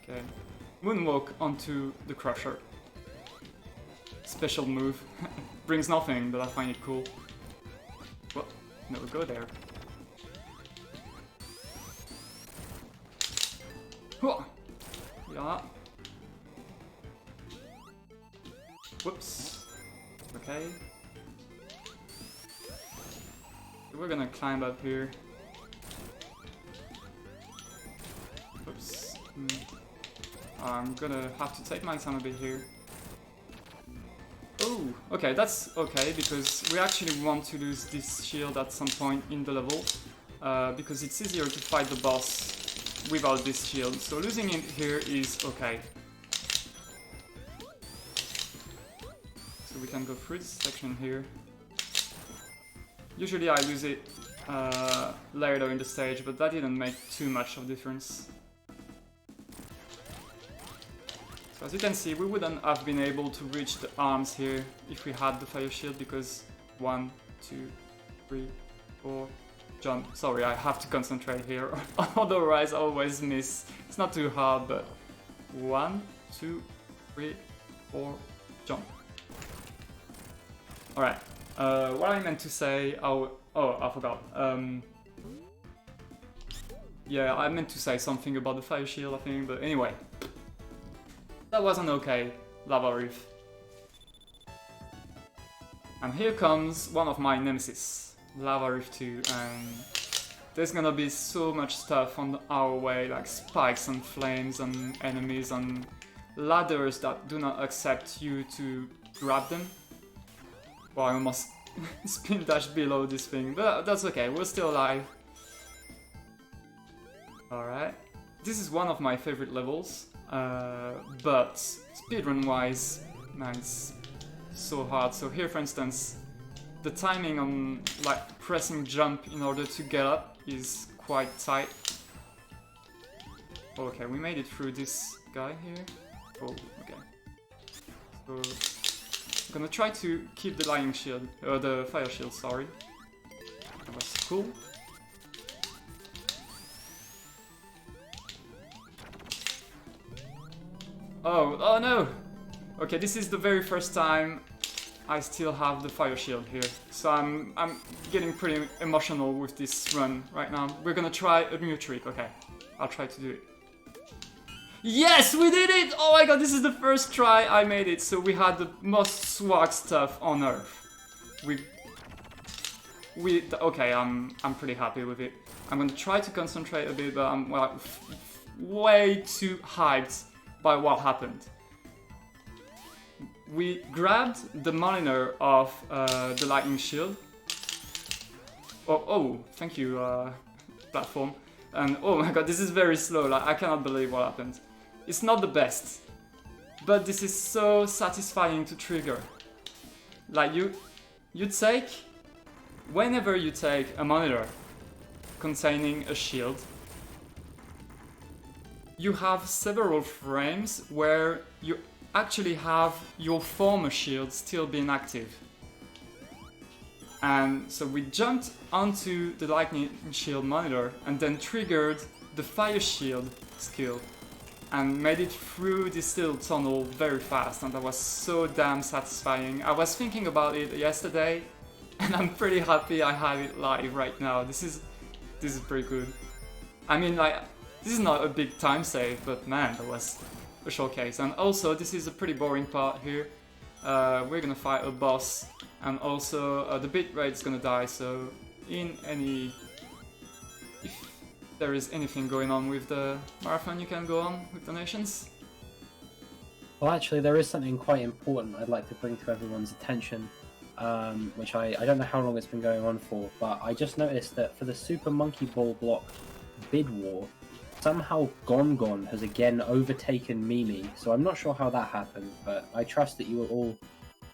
Okay, moonwalk onto the crusher. Special move. Brings nothing, but I find it cool. Well, never go there. Yeah. Whoops. Okay. We're gonna climb up here. Oops. I'm gonna have to take my time a bit here. Oh, okay, that's okay, because we actually want to lose this shield at some point in the level, because it's easier to fight the boss without this shield, so losing it here is okay. So we can go through this section here. Usually I lose it later in the stage, but that didn't make too much of a difference. So as you can see, we wouldn't have been able to reach the arms here if we had the fire shield, because 1, 2, 3, 4, jump. Sorry, I have to concentrate here, otherwise I always miss. It's not too hard, but 1, 2, 3, 4, jump. Alright, what I meant to say, oh, I forgot. Yeah, I meant to say something about the fire shield, I think, but anyway. That was an okay lava reef. And here comes one of my nemesis, Lava Reef 2, and there's gonna be so much stuff on our way, like spikes and flames and enemies and ladders that do not accept you to grab them. Well, I almost spin dash below this thing, but that's okay, we're still alive. Alright, this is one of my favorite levels. But speedrun wise, man, it's so hard. So here, for instance, the timing on like pressing jump in order to get up is quite tight. Okay, we made it through this guy here. Oh, okay. So I'm gonna try to keep the lightning shield, the fire shield. Sorry, that was cool. Oh no! Okay, this is the very first time I still have the fire shield here. So I'm getting pretty emotional with this run right now. We're gonna try a new trick, okay. I'll try to do it. Yes, we did it! Oh my god, this is the first try I made it. So we had the most swag stuff on Earth. Okay, I'm pretty happy with it. I'm gonna try to concentrate a bit, but I'm well, way too hyped by what happened. We grabbed the monitor of the lightning shield. Oh, thank you, platform. And oh my god, this is very slow, like I cannot believe what happened. It's not the best, but this is so satisfying to trigger. Like whenever you take a monitor containing a shield, you have several frames where you actually have your former shield still being active. And so we jumped onto the lightning shield monitor and then triggered the fire shield skill and made it through this little tunnel very fast, and that was so damn satisfying. I was thinking about it yesterday and I'm pretty happy I have it live right now. This is pretty good. I mean, like, this is not a big time save, but man, that was a showcase. And also, this is a pretty boring part here. We're gonna fight a boss, and also the bitrate's gonna die, so if there is anything going on with the marathon, you can go on with donations. Well, actually, there is something quite important I'd like to bring to everyone's attention, which I don't know how long it's been going on for, but I just noticed that for the Super Monkey Ball block bid war, somehow Gon has again overtaken Mimi, so I'm not sure how that happened, but I trust that you will all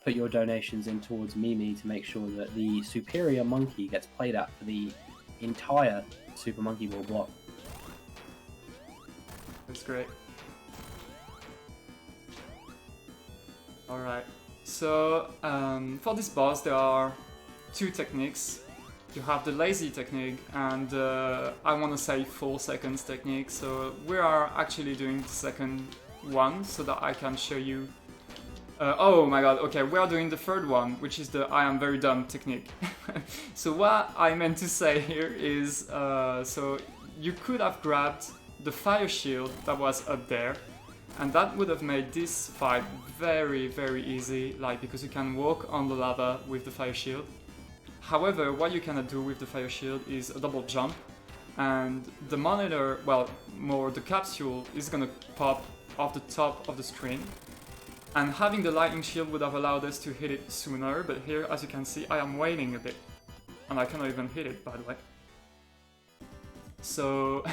put your donations in towards Mimi to make sure that the superior monkey gets played at for the entire Super Monkey Ball block. That's great. Alright, so for this boss there are two techniques. You have the lazy technique and I want to say 4 seconds technique, so we are actually doing the second one so that I can show you. Oh my god, okay, we are doing the third one, which is the I am very dumb technique. So what I meant to say here is, so you could have grabbed the fire shield that was up there, and that would have made this fight very, very easy, like, because you can walk on the lava with the fire shield. However, what you cannot do with the fire shield is a double jump, and the monitor, well, more the capsule is gonna pop off the top of the screen. And having the lightning shield would have allowed us to hit it sooner, but here, as you can see, I am waiting a bit. And I cannot even hit it, by the way. So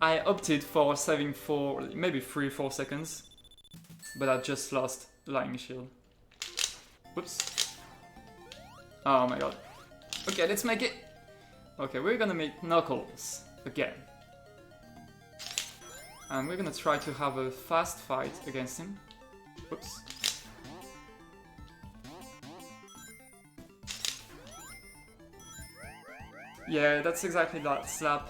I opted for saving for maybe 3-4 seconds, but I just lost the lightning shield. Whoops. Oh my god. Okay, let's make it. Okay, we're gonna make Knuckles again. And we're gonna try to have a fast fight against him. Whoops. Yeah, that's exactly that slap.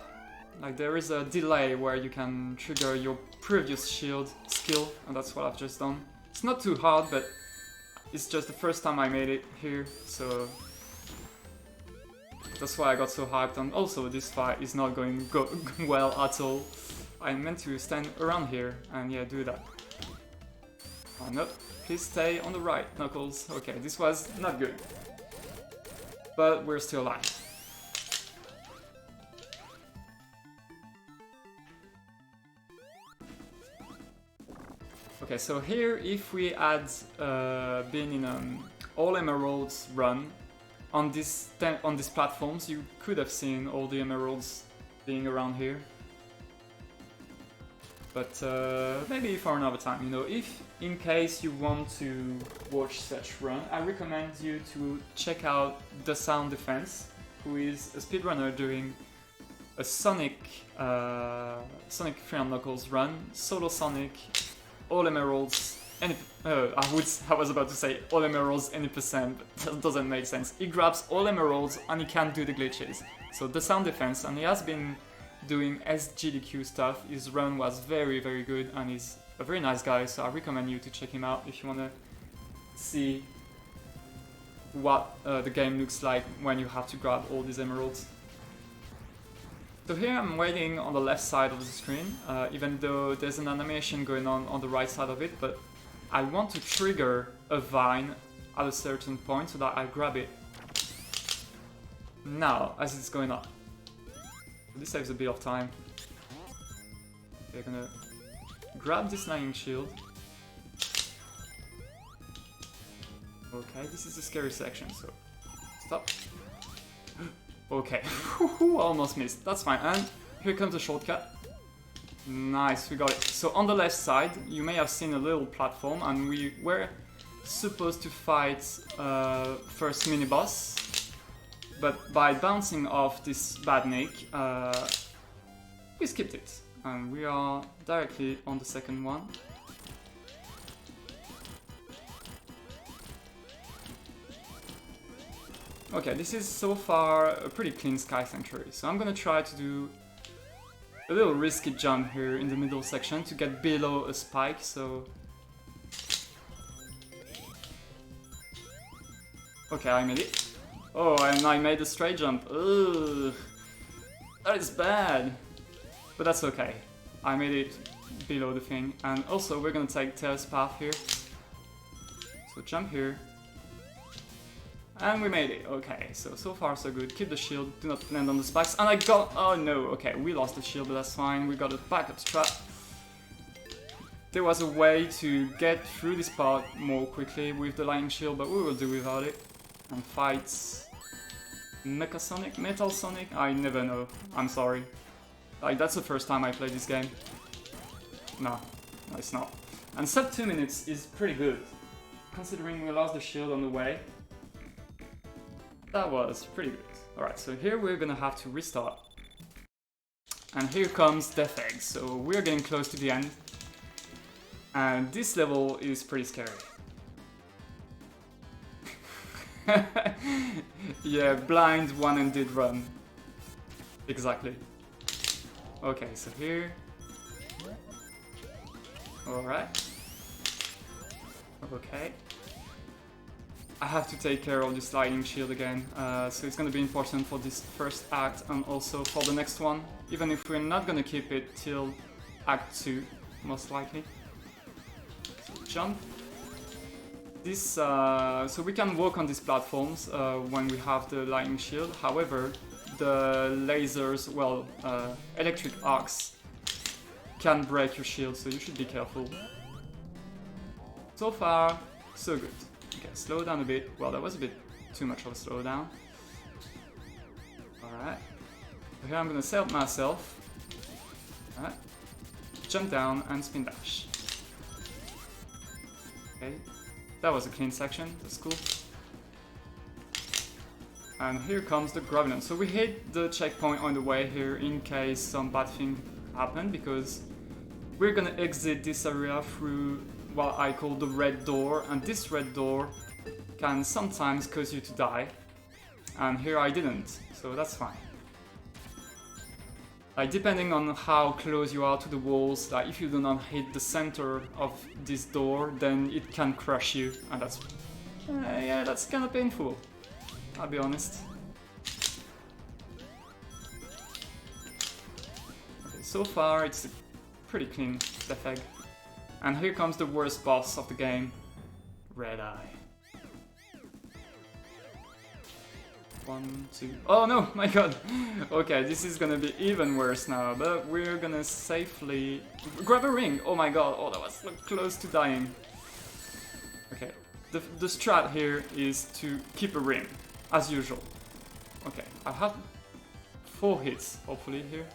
Like, there is a delay where you can trigger your previous shield skill, and that's what I've just done. It's not too hard, but it's just the first time I made it here, so that's why I got so hyped. And also, this fight is not going well at all. I meant to stand around here and yeah, do that. Oh no, please stay on the right, Knuckles. Okay, this was not good. But we're still alive. Okay, so here, if we had been in all emeralds run on these platforms, you could have seen all the emeralds being around here. But maybe for another time, you know, if in case you want to watch such run, I recommend you to check out the Sound Defense, who is a speedrunner doing a Sonic 3 and Knuckles run, solo Sonic, all emeralds, any, I was about to say all emeralds any percent, but that doesn't make sense. He grabs all emeralds and he can't do the glitches. So the Sound Defense, and he has been doing SGDQ stuff. His run was very, very good, and he's a very nice guy, so I recommend you to check him out if you want to see what the game looks like when you have to grab all these emeralds. So here I'm waiting on the left side of the screen, even though there's an animation going on the right side of it, but I want to trigger a vine at a certain point so that I grab it now as it's going up. This saves a bit of time. We're gonna grab this lightning shield. Okay, this is a scary section, so stop. Okay, almost missed. That's fine. And here comes the shortcut. Nice, we got it. So on the left side, you may have seen a little platform, and we were supposed to fight first mini-boss. But by bouncing off this badnik, we skipped it. And we are directly on the second one. Okay, this is so far a pretty clean Sky Sanctuary, so I'm gonna try to do a little risky jump here in the middle section to get below a spike, so... Okay, I made it. Oh, and I made a straight jump. Ugh, that is bad. But that's okay. I made it below the thing. And also, we're gonna take Tails path here. So jump here. And we made it. Okay, so far so good. Keep the shield, do not land on the spikes. And I got... Oh no, okay, we lost the shield, but that's fine. We got a backup strat. There was a way to get through this part more quickly with the lightning shield, but we will do without it. And fight... Mecha Sonic? Metal Sonic? I never know. I'm sorry. Like, that's the first time I played this game. No, it's not. And sub 2 minutes is pretty good. Considering we lost the shield on the way. That was pretty good. Alright, so here we're gonna have to restart. And here comes Death Egg, so we're getting close to the end. And this level is pretty scary. Yeah, blind one-handed run. Exactly. Okay, so here... Alright. Okay. I have to take care of this lightning shield again, so it's gonna be important for this first act and also for the next one, even if we're not gonna keep it till Act 2, most likely. So jump. This, so we can walk on these platforms when we have the lightning shield, however, the lasers, well, electric arcs can break your shield, so you should be careful. So far, so good. Okay, slow down a bit. Well, that was a bit too much of a slowdown. Alright. Here I'm gonna set myself. Alright. Jump down and spin dash. Okay. That was a clean section, that's cool. And here comes the Graviton. So we hit the checkpoint on the way here in case some bad thing happen, because we're gonna exit this area through what I call the red door, and this red door can sometimes cause you to die, and here I didn't, so that's fine. Like, depending on how close you are to the walls, like if you do not hit the center of this door, then it can crush you, and that's yeah, that's kind of painful, I'll be honest. Okay, so far it's a pretty clean death egg. And here comes the worst boss of the game, Red Eye. 1, 2... Oh no, my god! Okay, this is gonna be even worse now, but we're gonna safely... Grab a ring! Oh my god, oh that was so close to dying. Okay, the strat here is to keep a ring, as usual. Okay, I have 4 hits, hopefully, here.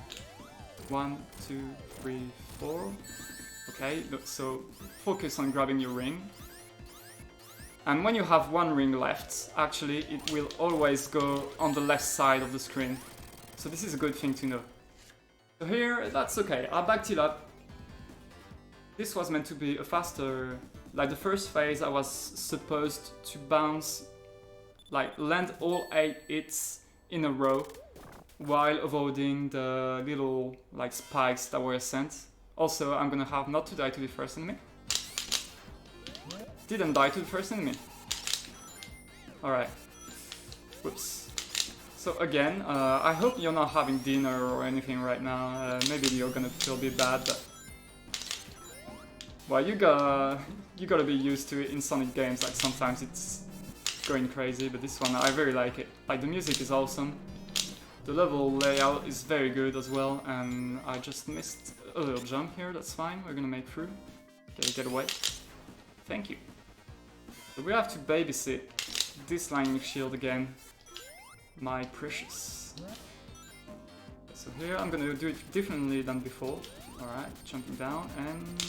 1, 2, 3, 4... Okay, so focus on grabbing your ring. And when you have 1 ring left, actually it will always go on the left side of the screen. So this is a good thing to know. So here, that's okay, I backed it up. This was meant to be a faster... Like the first phase I was supposed to bounce, like land all 8 hits in a row while avoiding the little like spikes that were sent. Also, I'm gonna have not to die to the first enemy. Didn't die to the first enemy. Alright. Whoops. So again, I hope you're not having dinner or anything right now. Maybe you're gonna feel a bit bad, but... Well, you gotta be used to it in Sonic games, like sometimes it's going crazy, but this one, I very like it. Like, the music is awesome. The level layout is very good as well, and I just missed a little jump here, that's fine, we're gonna make through. Okay, get away. Thank you. So we have to babysit this lightning shield again. My precious. So here I'm gonna do it differently than before. Alright, jumping down and...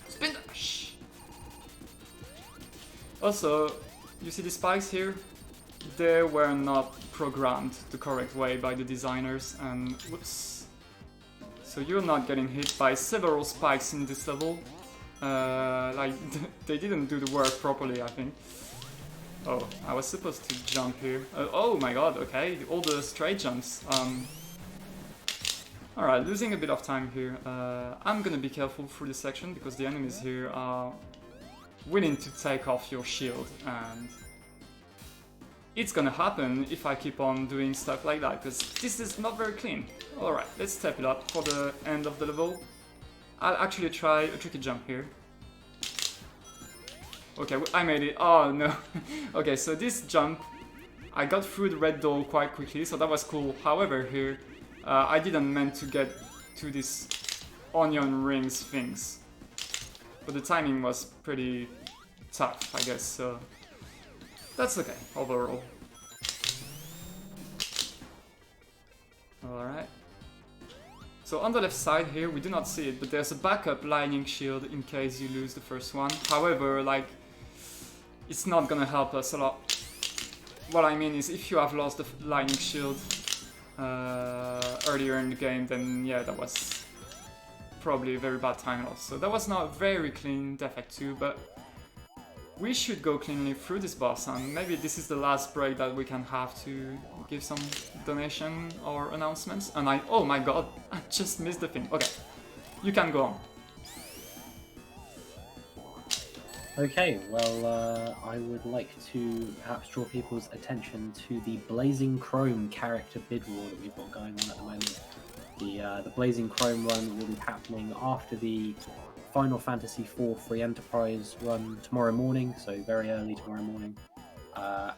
spin dash! Also, you see the spikes here? They were not programmed the correct way by the designers, and whoops. So you're not getting hit by several spikes in this level. Like, they didn't do the work properly, I think. Oh, I was supposed to jump here. Oh my god, okay, all the straight jumps. Alright, losing a bit of time here. I'm gonna be careful through this section because the enemies here are willing to take off your shield, and it's gonna happen if I keep on doing stuff like that, because this is not very clean. Alright, let's step it up for the end of the level. I'll actually try a tricky jump here. Okay, I made it. Oh no. Okay, so this jump, I got through the red door quite quickly, so that was cool. However, here, I didn't meant to get to these onion rings things. But the timing was pretty tough, I guess, so... That's okay, overall. Alright. So on the left side here, we do not see it, but there's a backup lightning shield in case you lose the first one. However, like, it's not gonna help us a lot. What I mean is, if you have lost the lightning shield earlier in the game, then yeah, that was probably a very bad time loss. So that was not very clean Defect 2, but we should go cleanly through this boss, and maybe this is the last break that we can have to give some donation or announcements. And oh my god, I just missed the thing. Okay, you can go on. Okay, well, I would like to perhaps draw people's attention to the Blazing Chrome character bid war that we've got going on at the moment. The Blazing Chrome run will be happening after the Final Fantasy IV Free Enterprise run tomorrow morning, so very early tomorrow morning.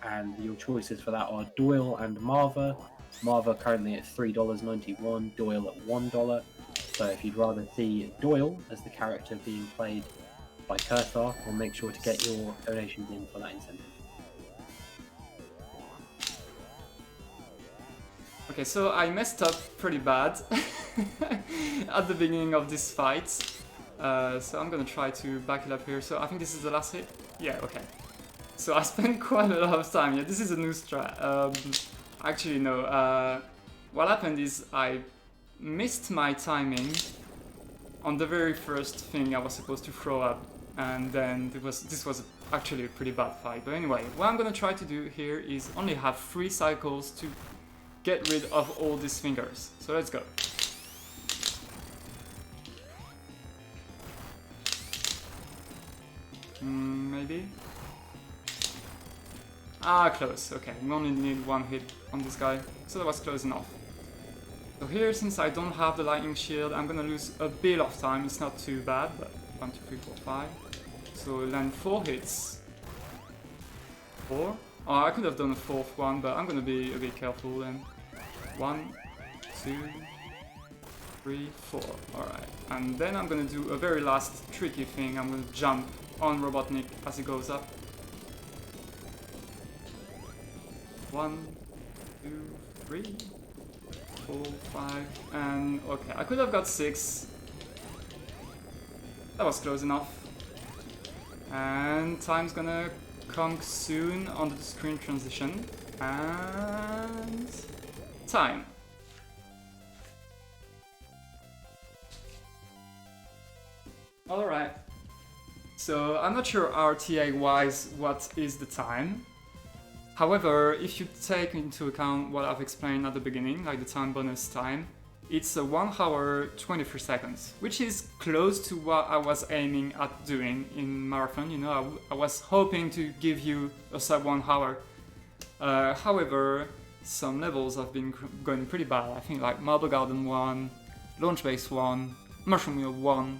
And your choices for that are Doyle and Marva. Marva currently at $3.91, Doyle at $1. So if you'd rather see Doyle as the character being played by Kurthar, we'll make sure to get your donations in for that incentive. Okay, so I messed up pretty bad at the beginning of this fight. So I'm gonna try to back it up here. So I think this is the last hit. Yeah, okay. So I spent quite a lot of time. Yeah, this is a new strat. Actually, no. What happened is I missed my timing on the very first thing I was supposed to throw up, and then this was actually a pretty bad fight. But anyway, what I'm gonna try to do here is only have 3 cycles to get rid of all these fingers. So let's go. Maybe? Ah, close. Okay, we only need 1 hit on this guy, so that was close enough. So here, since I don't have the lightning shield, I'm gonna lose a bit of time. It's not too bad, but 1, 2, 3, 4, 5. So land 4 hits. 4. Oh, I could have done a 4th one, but I'm gonna be a bit careful then. 1, 2, 3, 4. Alright. And then I'm gonna do a very last tricky thing. I'm gonna jump on Robotnik as he goes up. 1, 2, 3, 4, 5, and okay, I could have got 6. That was close enough. And time's gonna come soon on the screen transition. And time. Alright. So I'm not sure RTA wise what is the time. However, if you take into account what I've explained at the beginning, like the time bonus time, it's a 1 hour 23 seconds, which is close to what I was aiming at doing in Marathon. You know, I was hoping to give you a sub 1 hour. However, some levels have been going pretty bad. I think like Marble Garden 1, Launch Base 1, Mushroom Wheel 1,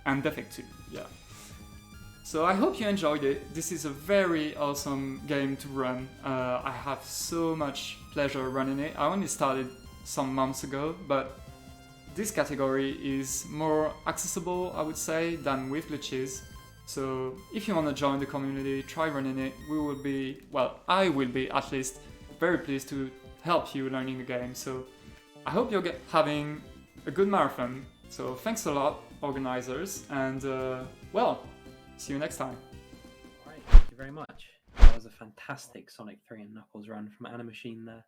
and Defect 2, yeah. So I hope you enjoyed it. This is a very awesome game to run. I have so much pleasure running it. I only started some months ago, but this category is more accessible, I would say, than with glitches. So if you want to join the community, try running it. We will be, well, I will be at least very pleased to help you learning the game. So I hope you're having a good marathon. So thanks a lot, organizers, and well, see you next time. Alright, thank you very much. That was a fantastic Sonic 3 and Knuckles run from animach1ne there.